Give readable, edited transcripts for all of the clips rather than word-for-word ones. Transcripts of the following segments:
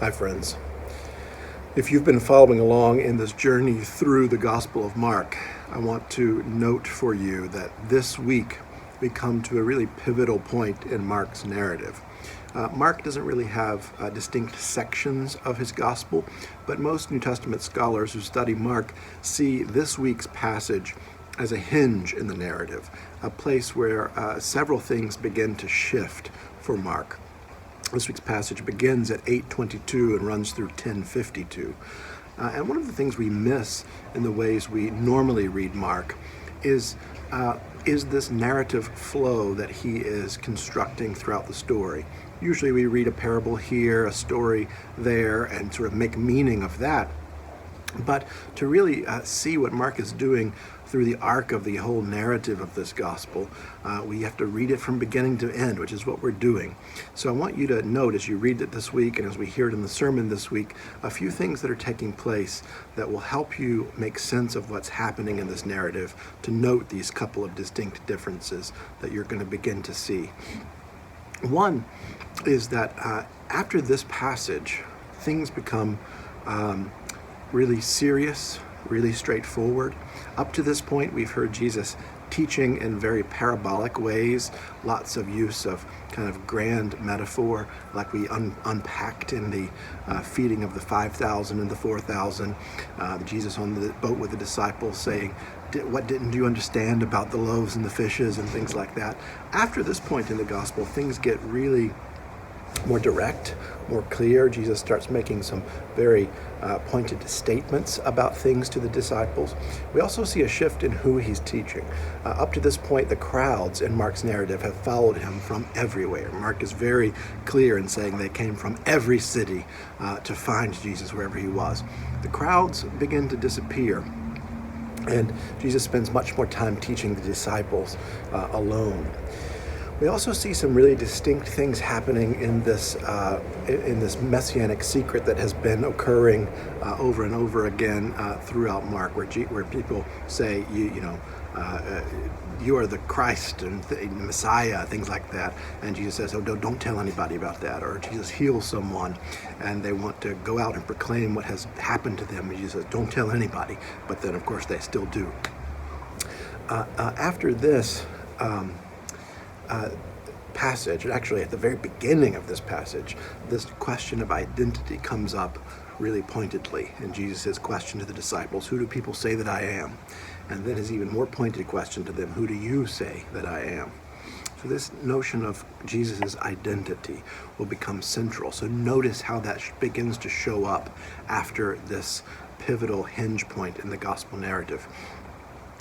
Hi, friends. If you've been following along in this journey through the Gospel of Mark, I want to note for you that this week we come to a really pivotal point in Mark's narrative. Mark doesn't really have distinct sections of his Gospel, but most New Testament scholars who study Mark see this week's passage as a hinge in the narrative, a place where several things begin to shift for Mark. This week's passage begins at 8:22 and runs through 10:52. And one of the things we miss in the ways we normally read Mark is this narrative flow that he is constructing throughout the story. Usually we read a parable here, a story there, and sort of make meaning of that. But to really see what Mark is doing through the arc of the whole narrative of this gospel, we have to read it from beginning to end, which is what we're doing. So I want you to note as you read it this week and as we hear it in the sermon this week, a few things that are taking place that will help you make sense of what's happening in this narrative, to note these couple of distinct differences that you're going to begin to see. One is that after this passage, things become really serious, really straightforward. Up to this point, we've heard Jesus teaching in very parabolic ways, lots of use of kind of grand metaphor, like we unpacked in the feeding of the 5,000 and the 4,000. Jesus on the boat with the disciples saying, what didn't you understand about the loaves and the fishes and things like that? After this point in the gospel, things get really more direct, more clear. Jesus starts making some very pointed statements about things to the disciples. We also see a shift in who he's teaching. Up to this point, the crowds in Mark's narrative have followed him from everywhere. Mark is very clear in saying they came from every city to find Jesus wherever he was. The crowds begin to disappear, and Jesus spends much more time teaching the disciples alone. We also see some really distinct things happening in this messianic secret that has been occurring over and over again throughout Mark, where people say, you are the Christ and the Messiah, things like that. And Jesus says, oh, don't tell anybody about that. Or Jesus heals someone and they want to go out and proclaim what has happened to them. And Jesus says, don't tell anybody. But then, of course, they still do. After this passage, and actually at the very beginning of this passage, this question of identity comes up really pointedly in Jesus' question to the disciples, who do people say that I am? And then his even more pointed question to them, who do you say that I am? So this notion of Jesus' identity will become central. So notice how that begins to show up after this pivotal hinge point in the gospel narrative.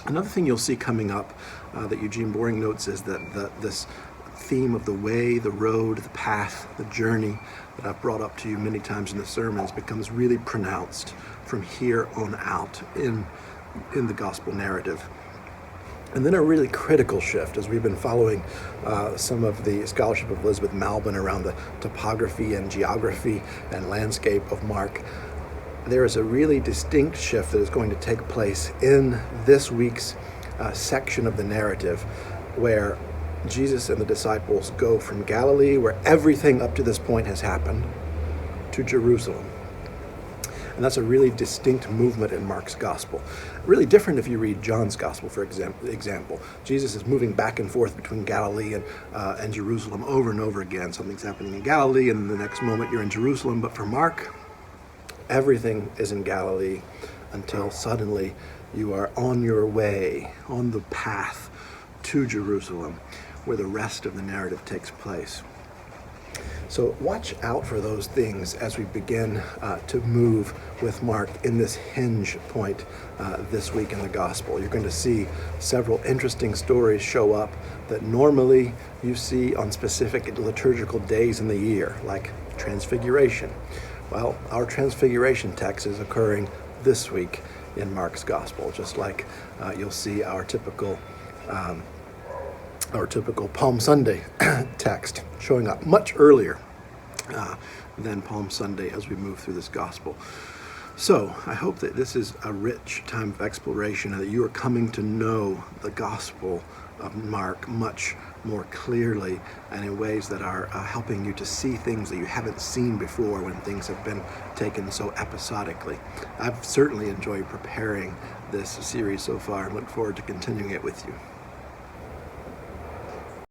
Another thing you'll see coming up that Eugene Boring notes is that this theme of the way, the road, the path, the journey that I've brought up to you many times in the sermons becomes really pronounced from here on out in the gospel narrative. And then a really critical shift, as we've been following some of the scholarship of Elizabeth Malbin around the topography and geography and landscape of Mark. There is a really distinct shift that is going to take place in this week's section of the narrative, where Jesus and the disciples go from Galilee, where everything up to this point has happened, to Jerusalem. And that's a really distinct movement in Mark's gospel. Really different if you read John's gospel, for example. Jesus is moving back and forth between Galilee and Jerusalem over and over again. Something's happening in Galilee, and the next moment you're in Jerusalem. But for Mark, everything is in Galilee until suddenly you are on your way, on the path to Jerusalem, where the rest of the narrative takes place. So watch out for those things as we begin to move with Mark in this hinge point this week in the gospel. You're going to see several interesting stories show up that normally you see on specific liturgical days in the year, like Transfiguration. Well, our Transfiguration text is occurring this week in Mark's gospel, just like you'll see our typical Palm Sunday text showing up much earlier than Palm Sunday as we move through this gospel. So I hope that this is a rich time of exploration and that you are coming to know the gospel of Mark much more clearly and in ways that are helping you to see things that you haven't seen before when things have been taken so episodically. I've certainly enjoyed preparing this series so far and look forward to continuing it with you.